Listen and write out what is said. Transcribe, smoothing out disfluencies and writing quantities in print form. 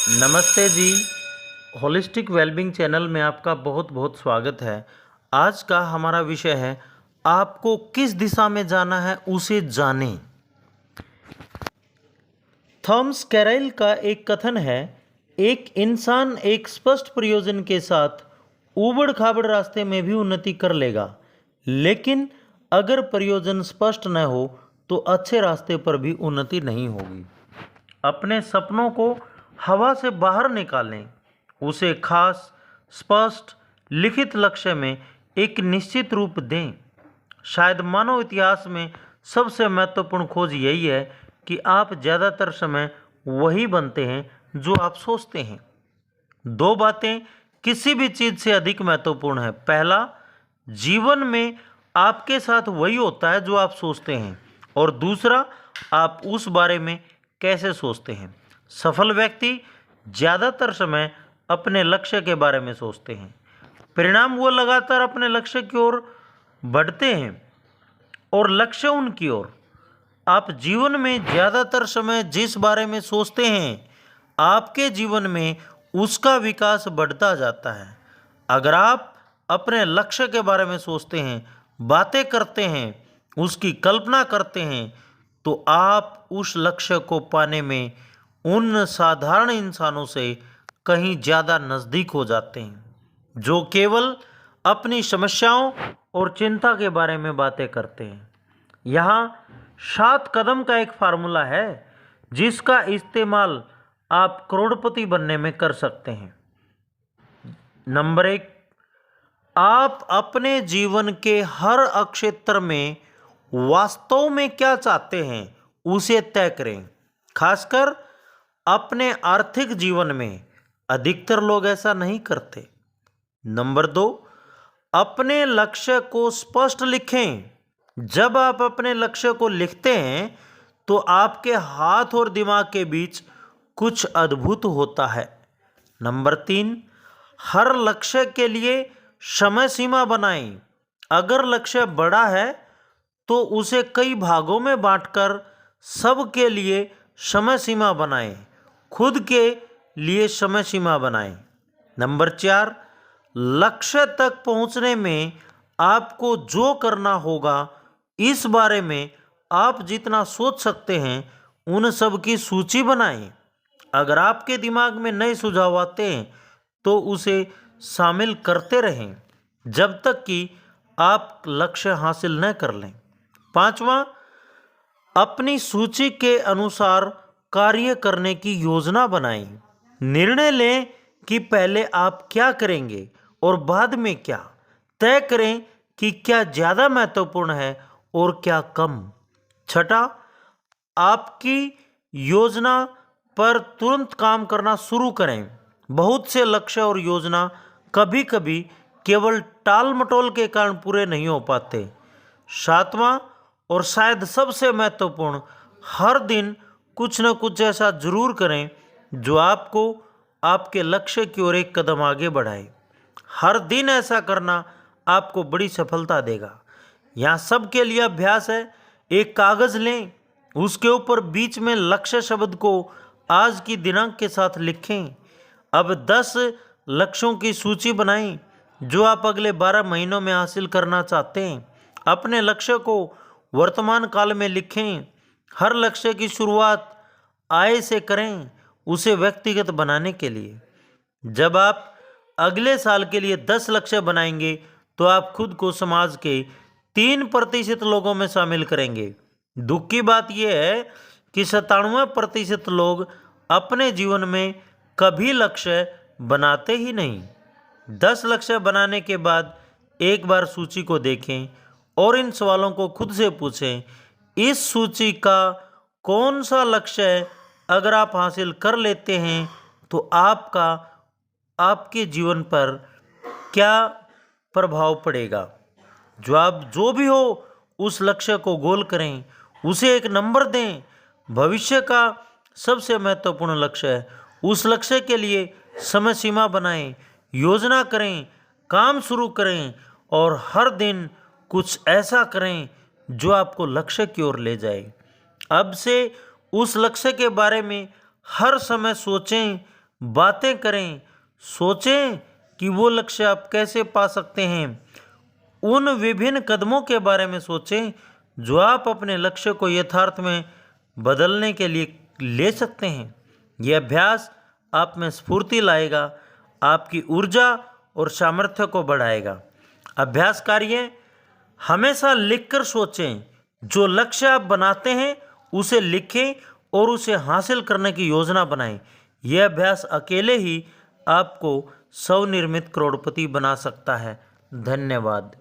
नमस्ते जी। Holistic wellbeing channel में आपका बहुत बहुत स्वागत है। आज का हमारा विषय है, आपको किस दिशा में जाना है उसे जानें। थॉमस कैरल का एक कथन है, एक इंसान एक स्पष्ट प्रयोजन के साथ ऊबड़ खाबड़ रास्ते में भी उन्नति कर लेगा, लेकिन अगर प्रयोजन स्पष्ट न हो तो अच्छे रास्ते पर भी उन्नति नहीं होगी। अपने सपनों को हवा से बाहर निकालें, उसे खास, स्पष्ट, लिखित लक्ष्य में एक निश्चित रूप दें। शायद मानव इतिहास में सबसे महत्वपूर्ण खोज यही है कि आप ज़्यादातर समय वही बनते हैं जो आप सोचते हैं। दो बातें किसी भी चीज़ से अधिक महत्वपूर्ण है। पहला, जीवन में आपके साथ वही होता है जो आप सोचते हैं, और दूसरा, आप उस बारे में कैसे सोचते हैं। सफल व्यक्ति ज़्यादातर समय अपने लक्ष्य के बारे में सोचते हैं, परिणाम वो लगातार अपने लक्ष्य की ओर बढ़ते हैं और लक्ष्य उनकी ओर। आप जीवन में ज़्यादातर समय जिस बारे में सोचते हैं, आपके जीवन में उसका विकास बढ़ता जाता है। अगर आप अपने लक्ष्य के बारे में सोचते हैं, बातें करते हैं, उसकी कल्पना करते हैं, तो आप उस लक्ष्य को पाने में उन साधारण इंसानों से कहीं ज़्यादा नज़दीक हो जाते हैं, जो केवल अपनी समस्याओं और चिंता के बारे में बातें करते हैं। यहाँ 7 कदम का एक फार्मूला है जिसका इस्तेमाल आप करोड़पति बनने में कर सकते हैं। नंबर 1, आप अपने जीवन के हर क्षेत्र में वास्तव में क्या चाहते हैं उसे तय करें। खासकर अपने आर्थिक जीवन में अधिकतर लोग ऐसा नहीं करते। नंबर 2, अपने लक्ष्य को स्पष्ट लिखें। जब आप अपने लक्ष्य को लिखते हैं तो आपके हाथ और दिमाग के बीच कुछ अद्भुत होता है। नंबर 3, हर लक्ष्य के लिए समय सीमा बनाएं। अगर लक्ष्य बड़ा है तो उसे कई भागों में बांटकर सबके लिए समय सीमा बनाएं, खुद के लिए समय सीमा बनाएं। नंबर 4, लक्ष्य तक पहुंचने में आपको जो करना होगा, इस बारे में आप जितना सोच सकते हैं उन सब की सूची बनाएं। अगर आपके दिमाग में नए सुझाव आते हैं तो उसे शामिल करते रहें जब तक कि आप लक्ष्य हासिल न कर लें। 5वां, अपनी सूची के अनुसार कार्य करने की योजना बनाएं। निर्णय लें कि पहले आप क्या करेंगे और बाद में क्या। तय करें कि क्या ज़्यादा महत्वपूर्ण है और क्या कम। 6, आपकी योजना पर तुरंत काम करना शुरू करें। बहुत से लक्ष्य और योजना कभी कभी केवल टाल मटोल के कारण पूरे नहीं हो पाते। 7वां और शायद सबसे महत्वपूर्ण, हर दिन कुछ न कुछ ऐसा जरूर करें जो आपको आपके लक्ष्य की ओर एक कदम आगे बढ़ाए। हर दिन ऐसा करना आपको बड़ी सफलता देगा। यहाँ सबके लिए अभ्यास है। एक कागज़ लें, उसके ऊपर बीच में लक्ष्य शब्द को आज की दिनांक के साथ लिखें। अब 10 लक्ष्यों की सूची बनाएं जो आप अगले 12 महीनों में हासिल करना चाहते हैं। अपने लक्ष्य को वर्तमान काल में लिखें। हर लक्ष्य की शुरुआत आय से करें, उसे व्यक्तिगत बनाने के लिए। जब आप अगले साल के लिए 10 लक्ष्य बनाएंगे तो आप खुद को समाज के 3% लोगों में शामिल करेंगे। दुख की बात यह है कि 97% लोग अपने जीवन में कभी लक्ष्य बनाते ही नहीं। 10 लक्ष्य बनाने के बाद एक बार सूची को देखें और इन सवालों को खुद से पूछें, इस सूची का कौन सा लक्ष्य अगर आप हासिल कर लेते हैं तो आपके जीवन पर क्या प्रभाव पड़ेगा। जो भी हो, उस लक्ष्य को गोल करें, उसे एक नंबर दें। भविष्य का सबसे महत्वपूर्ण लक्ष्य है। उस लक्ष्य के लिए समय सीमा बनाएं, योजना करें, काम शुरू करें और हर दिन कुछ ऐसा करें जो आपको लक्ष्य की ओर ले जाए। अब से उस लक्ष्य के बारे में हर समय सोचें, बातें करें, सोचें कि वो लक्ष्य आप कैसे पा सकते हैं। उन विभिन्न कदमों के बारे में सोचें जो आप अपने लक्ष्य को यथार्थ में बदलने के लिए ले सकते हैं। यह अभ्यास आप में स्फूर्ति लाएगा, आपकी ऊर्जा और सामर्थ्य को बढ़ाएगा। अभ्यास कार्य हमेशा लिखकर सोचें। जो लक्ष्य आप बनाते हैं उसे लिखें और उसे हासिल करने की योजना बनाएं। यह अभ्यास अकेले ही आपको स्वनिर्मित करोड़पति बना सकता है। धन्यवाद।